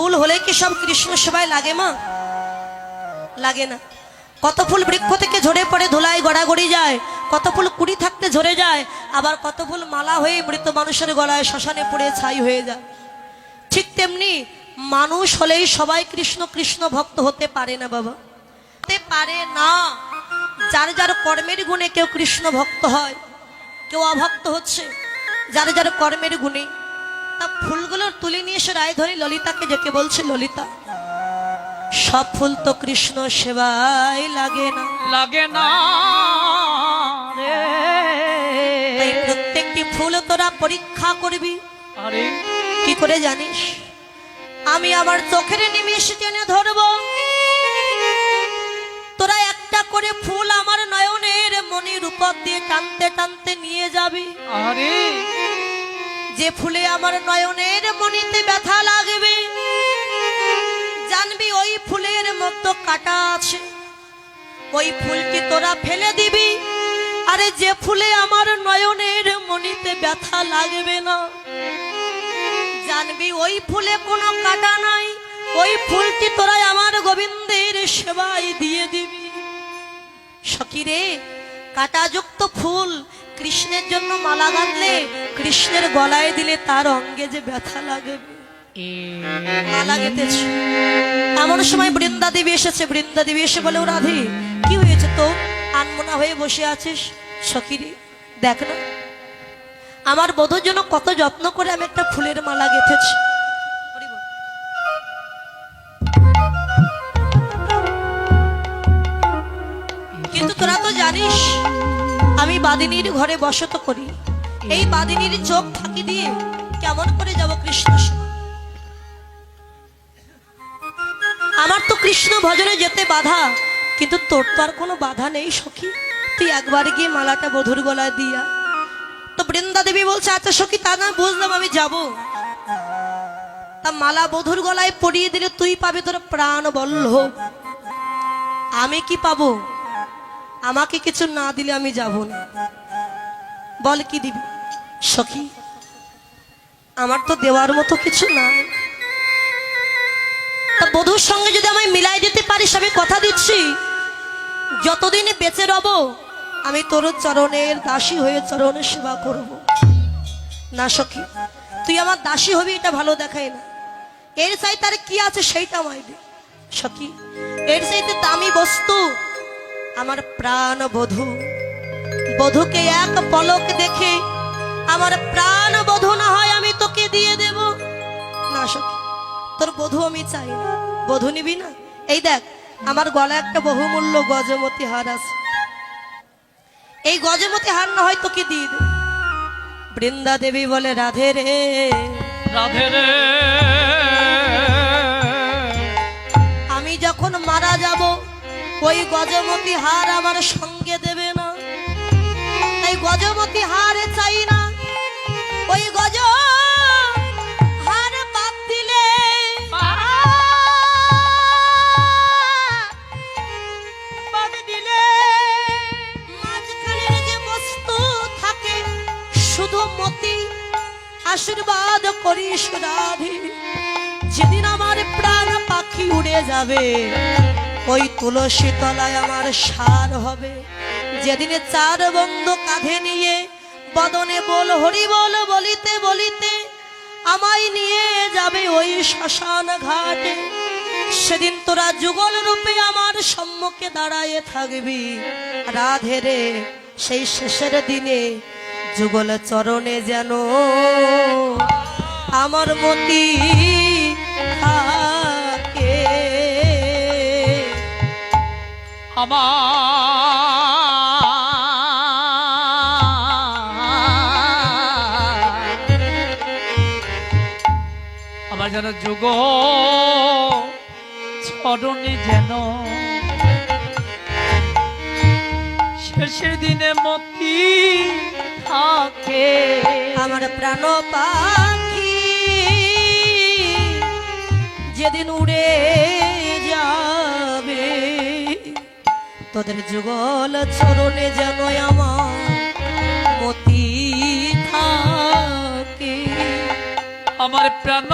ফুল হলে কি সব কৃষ্ণ সেবায় লাগে মা? লাগে না। কত ফুল বৃক্ষ থেকে ঝরে পড়ে ধুলায় গড়াগড়ি যায়, কত ফুল কুড়ি থাকতে ঝরে যায়, আবার কত ফুল মালা হয়ে মৃত মানুষের গলায় শ্মশানে পড়ে ছাই হয়ে যায়। ঠিক তেমনি মানুষ হলেই সবাই কৃষ্ণ কৃষ্ণ ভক্ত হতে পারে না বাবা, হতে পারে না। যার যার কর্মের গুণে কেউ কৃষ্ণ ভক্ত হয়, কেউ অভক্ত হচ্ছে যার যার কর্মের গুণে। তা ফুলগুলো তুলে নিয়ে এসে রায়ধনী ললিতাকে ডেকে বলছে, ললিতা সব ফুল তো কৃষ্ণ সেবায় লাগে না, লাগে না রে। তাই প্রত্যেকটি ফুল তোরা পরীক্ষা করবি। আরে কি করে জানিস? আমি আমার চোখের নিমেষ টেনে ধরবো, তোরা একটা করে ফুল আমার নয়নের মনির উপর দিয়ে টানতে টানতে নিয়ে যাবি। আরে যে ফুলে আমার নয়নের মনিতে ব্যথা লাগবে, জানবি ওই ফুলের মধ্যে কাটা আছে, ওই ফুলটি তোরা ফেলে দিবি। আরে যে ফুলে আমার নয়নের মনিতে ব্যথা লাগবে না, জানবি ওই ফুলে কোনো কাটা নাই, ওই ফুলটি তোরা আমার গোবিন্দের সেবায় দিয়ে দিবি। সখী রে, কাটাযুক্ত ফুল কৃষ্ণের জন্য মালা গাঁথলে, কৃষ্ণের গলায় দিলে তার অঙ্গে যে ব্যথা লাগবে। মালা গেঁথেছ, এমন সময় বৃন্দা দেবী এসেছে। বৃন্দা দেবী এসে বলে, ও রাধে কি হয়েছে তো, আনমনা হয়ে বসে আছিস? সখী রে দেখ না, আমার বধূর জন্য কত যত্ন করে আমি একটা ফুলের মালা গেঁথেছি। কিন্তু তোরা তো জানিস আমি বাদিনীর ঘরে বসত করি, এই বাদিনীর চোখ ফাঁকি দিয়ে কেমন করে যাব কৃষ্ণ সেবা? আমার তো কৃষ্ণ ভজনে যেতে বাধা, কিন্তু তোর তো আর কোনো বাধা নেই সখী, তুই একবার গিয়ে মালাটা বধূর গলায় দিয়া। তো বৃন্দা দেবী বলছে, আচ্ছা সখী তা না বুঝলাম, আমি যাব। তা মালা বধূর গলায় পরিয়ে দিলে তুই পাবি তোর প্রাণ বল্লভ, আমি কি পাবো? আমাকে কিছু না দিলে আমি যাব না। বল কি দিবি? সখী আমার তো দেওয়ার মতো কিছু নাই, তা বধূর সঙ্গে যদি আমি মিলাই দিতে পারিস, আমি কথা দিচ্ছি যতদিন বেঁচে রব আমি তোর চরণের দাসী হয়ে চরণের সেবা করব। না সখী, তুই আমার দাসী হবি এটা ভালো দেখায় না, এর চাইতে আর কি আছে সেইটা আমায় দে। সখী এর চাইতে দামি বস্তু আমার প্রাণ বধূ, বধূকে এক পলক দেখে আমার প্রাণ বধূ না হয় আমি তোকে দিয়ে দেব না। সখী তোর বধূ আমি চাই না, বধূ নিবি না? এই দেখ আমার গলায় একটা বহুমূল্য গজমতি হার আছে, এই গজমতি হার না হয় তোকে দিয়ে দেব। বৃন্দা দেবী বলে, রাধে রে রাধে রে, আমি যখন মারা যাব ওই গজমতি হার আমার সঙ্গে দেবে না, তাই গজমতি হার চাই না। ওই গজ হার বাদ দিলে মাঝখানের যে বস্তু থাকে শুধু মতি, আশীর্বাদ করিস রাধে, যেদিন আমার প্রাণ পাখি উড়ে যাবে ওই তুলসী তলায় আমার সার হবে। যেদিনে চার বন্ধু কাঁধে নিয়ে বদনে বল হরি বল বলিতে বলিতে আমায় নিয়ে যাবে ওই শ্মশান ঘাটে, সেদিন তোরা যুগল রূপে আমার সম্মুখে দাঁড়ায় থাকবি। রাধে রে, সেই শেষের দিনে যুগল চরণে যেন আমার মতি থাকে। আমার যেন যুগ চরণে যেন শেষের দিনে মতি থাকে। আমার প্রাণ পাখি যেদিন উড়ে যাবে তোদের যুগল চরণে যেন আমার মতি থাকে। আমার প্রাণ